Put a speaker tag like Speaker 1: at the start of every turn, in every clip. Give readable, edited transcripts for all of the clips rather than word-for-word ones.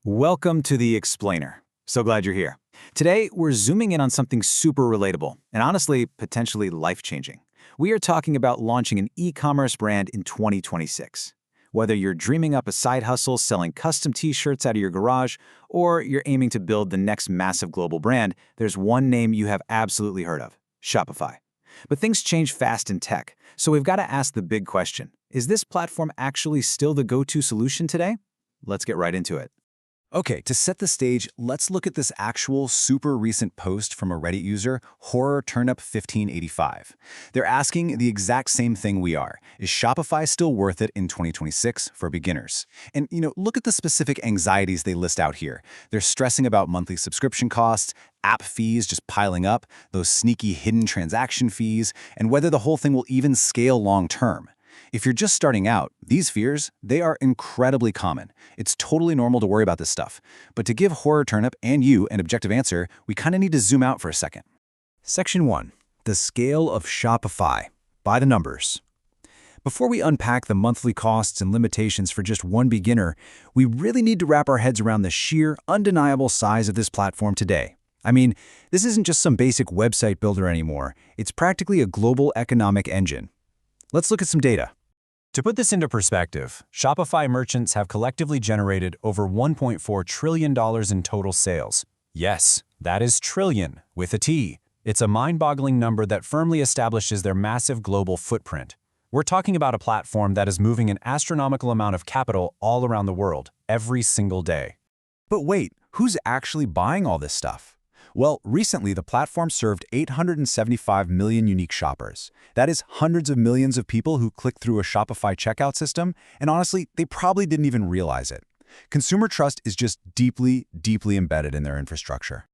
Speaker 1: Welcome to The Explainer. So glad you're here. Today, we're zooming in on something super relatable and honestly, potentially life-changing. We are talking about launching an e-commerce brand in 2026. Whether you're dreaming up a side hustle selling custom t-shirts out of your garage, or you're aiming to build the next massive global brand, there's one name you have absolutely heard of: Shopify. But things change fast in tech, so we've got to ask the big question: is this platform actually still the go-to solution today? Let's get right into it.
Speaker 2: Okay, to set the stage, let's look at this actual super recent post from a Reddit user, HorrorTurnip1585. They're asking the exact same thing we are. Is Shopify still worth it in 2026 for beginners? And, look at the specific anxieties they list out here. They're stressing about monthly subscription costs, app fees just piling up, those sneaky hidden transaction fees, and whether the whole thing will even scale long term. If you're just starting out, these fears, they are incredibly common. It's totally normal to worry about this stuff. But to give Horror Turnip and you an objective answer, we kind of need to zoom out for a second. Section 1. The scale of Shopify. By the numbers. Before we unpack the monthly costs and limitations for just one beginner, we really need to wrap our heads around the sheer, undeniable size of this platform today. I mean, this isn't just some basic website builder anymore. It's practically a global economic engine. Let's look at some data.
Speaker 3: To put this into perspective, Shopify merchants have collectively generated over $1.4 trillion in total sales. Yes, that is trillion, with a T. It's a mind-boggling number that firmly establishes their massive global footprint. We're talking about a platform that is moving an astronomical amount of capital all around the world, every single day.
Speaker 2: But wait, who's actually buying all this stuff? Well, recently the platform served 875 million unique shoppers. That is hundreds of millions of people who click through a Shopify checkout system, and honestly, they probably didn't even realize it. Consumer trust is just deeply, deeply embedded in their infrastructure.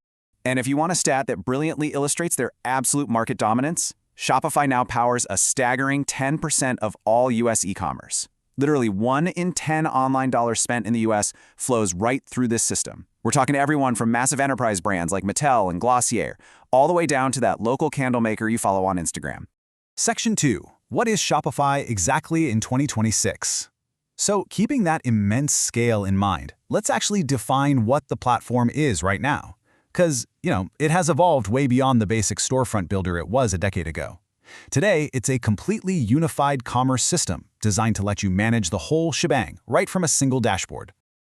Speaker 4: And if you want a stat that brilliantly illustrates their absolute market dominance, Shopify now powers a staggering 10% of all U.S. e-commerce. Literally 1 in 10 online dollars spent in the U.S. flows right through this system. We're talking to everyone from massive enterprise brands like Mattel and Glossier, all the way down to that local candle maker you follow on Instagram.
Speaker 2: Section 2. What is Shopify exactly in 2026? So, keeping that immense scale in mind, let's actually define what the platform is right now. Because, it has evolved way beyond the basic storefront builder it was a decade ago. Today, it's a completely unified commerce system designed to let you manage the whole shebang right from a single dashboard.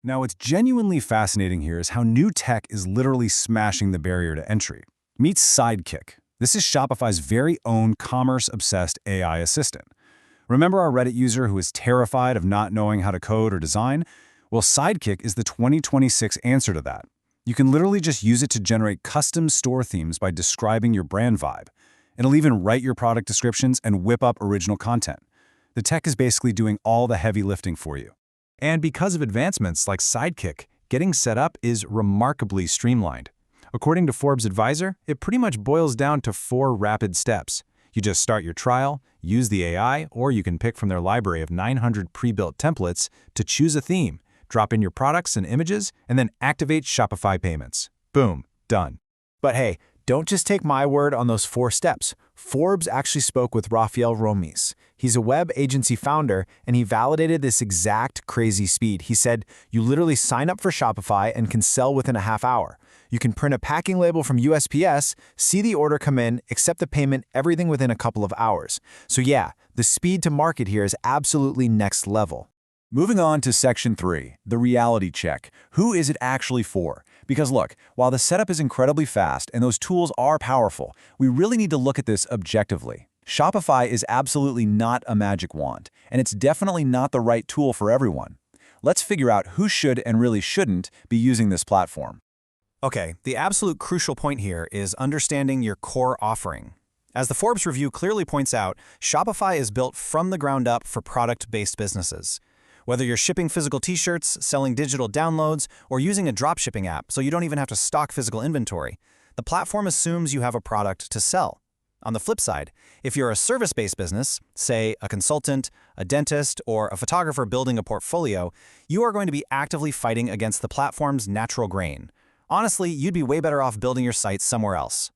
Speaker 2: Now, what's genuinely fascinating here is how new tech is literally smashing the barrier to entry. Meet Sidekick. This is Shopify's very own commerce-obsessed AI assistant. Remember our Reddit user who was terrified of not knowing how to code or design? Well, Sidekick is the 2026 answer to that. You can literally just use it to generate custom store themes by describing your brand vibe. It'll even write your product descriptions and whip up original content. The tech is basically doing all the heavy lifting for you. And because of advancements like Sidekick, getting set up is remarkably streamlined. According to Forbes Advisor, it pretty much boils down to 4 rapid steps. You just start your trial, use the AI, or you can pick from their library of 900 pre-built templates to choose a theme, drop in your products and images, and then activate Shopify payments. Boom, done.
Speaker 5: But hey, don't just take my word on those 4 steps. Forbes actually spoke with Rafael Romis. He's a web agency founder, and he validated this exact crazy speed. He said, you literally sign up for Shopify and can sell within a half hour. You can print a packing label from USPS, see the order come in, accept the payment, everything within a couple of hours. So yeah, the speed to market here is absolutely next level.
Speaker 2: Moving on to Section 3, the reality check. Who is it actually for? Because look, while the setup is incredibly fast and those tools are powerful, we really need to look at this objectively. Shopify is absolutely not a magic wand, and it's definitely not the right tool for everyone. Let's figure out who should and really shouldn't be using this platform.
Speaker 3: Okay, the absolute crucial point here is understanding your core offering. As the Forbes review clearly points out, Shopify is built from the ground up for product-based businesses. Whether you're shipping physical t-shirts, selling digital downloads, or using a dropshipping app so you don't even have to stock physical inventory, the platform assumes you have a product to sell. On the flip side, if you're a service-based business, say a consultant, a dentist, or a photographer building a portfolio, you are going to be actively fighting against the platform's natural grain. Honestly, you'd be way better off building your site somewhere else.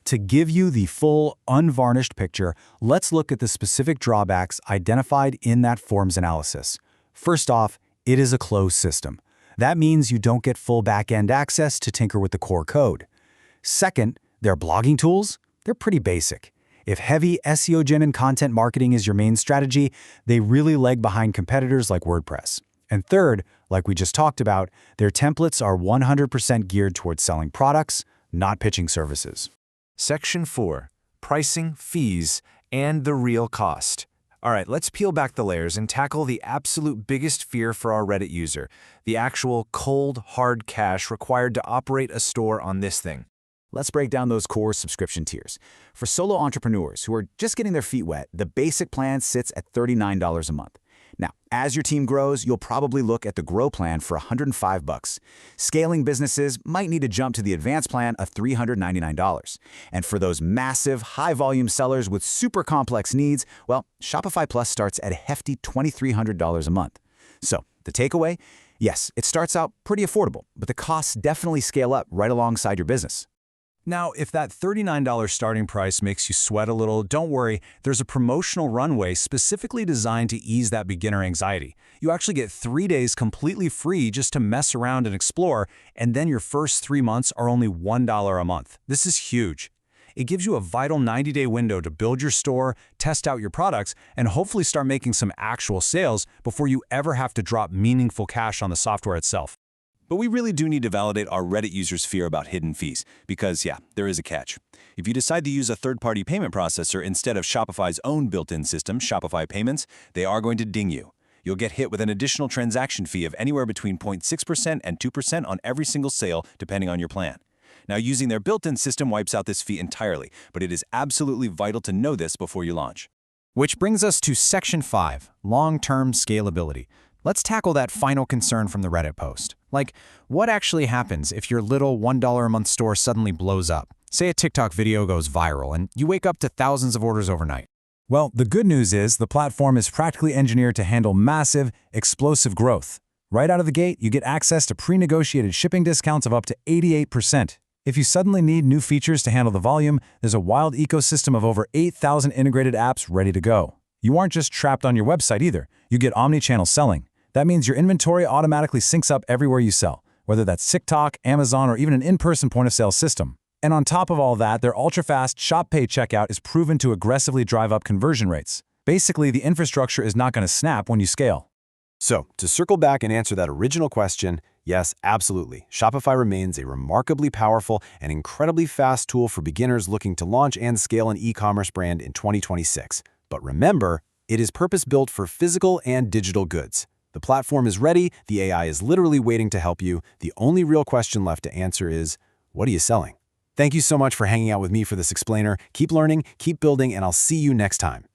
Speaker 2: To give you the full, unvarnished picture, let's look at the specific drawbacks identified in that Forbes analysis. First off, it is a closed system. That means you don't get full back-end access to tinker with the core code. Second, their blogging tools, they're pretty basic. If heavy SEO-gen content marketing is your main strategy, they really lag behind competitors like WordPress. And third, like we just talked about, their templates are 100% geared towards selling products, not pitching services.
Speaker 5: Section 4. Pricing, fees, and the real cost. All right, let's peel back the layers and tackle the absolute biggest fear for our Reddit user, the actual cold, hard cash required to operate a store on this thing.
Speaker 1: Let's break down those core subscription tiers. For solo entrepreneurs who are just getting their feet wet, the basic plan sits at $39 a month. Now, as your team grows, you'll probably look at the Grow plan for $105. Scaling businesses might need to jump to the Advanced plan of $399. And for those massive, high-volume sellers with super complex needs, well, Shopify Plus starts at a hefty $2,300 a month. So, the takeaway? Yes, it starts out pretty affordable, but the costs definitely scale up right alongside your business.
Speaker 3: Now, if that $39 starting price makes you sweat a little, don't worry, there's a promotional runway specifically designed to ease that beginner anxiety. You actually get 3 days completely free just to mess around and explore, and then your first 3 months are only $1 a month. This is huge. It gives you a vital 90-day window to build your store, test out your products, and hopefully start making some actual sales before you ever have to drop meaningful cash on the software itself. But we really do need to validate our Reddit users' fear about hidden fees, because yeah, there is a catch. If you decide to use a third-party payment processor instead of Shopify's own built-in system, Shopify Payments, they are going to ding you. You'll get hit with an additional transaction fee of anywhere between 0.6% and 2% on every single sale, depending on your plan. Now, using their built-in system wipes out this fee entirely, but it is absolutely vital to know this before you launch.
Speaker 5: Which brings us to Section 5, long-term scalability. Let's tackle that final concern from the Reddit post. Like, what actually happens if your little $1 a month store suddenly blows up? Say a TikTok video goes viral and you wake up to thousands of orders overnight.
Speaker 2: Well, the good news is the platform is practically engineered to handle massive, explosive growth. Right out of the gate, you get access to pre-negotiated shipping discounts of up to 88%. If you suddenly need new features to handle the volume, there's a wild ecosystem of over 8,000 integrated apps ready to go. You aren't just trapped on your website either. You get omni-channel selling. That means your inventory automatically syncs up everywhere you sell, whether that's TikTok, Amazon, or even an in-person point-of-sale system. And on top of all that, their ultra-fast ShopPay checkout is proven to aggressively drive up conversion rates. Basically, the infrastructure is not going to snap when you scale.
Speaker 6: So, to circle back and answer that original question, yes, absolutely. Shopify remains a remarkably powerful and incredibly fast tool for beginners looking to launch and scale an e-commerce brand in 2026. But remember, it is purpose-built for physical and digital goods. The platform is ready, the AI is literally waiting to help you. The only real question left to answer is, what are you selling? Thank you so much for hanging out with me for this explainer. Keep learning, keep building, and I'll see you next time.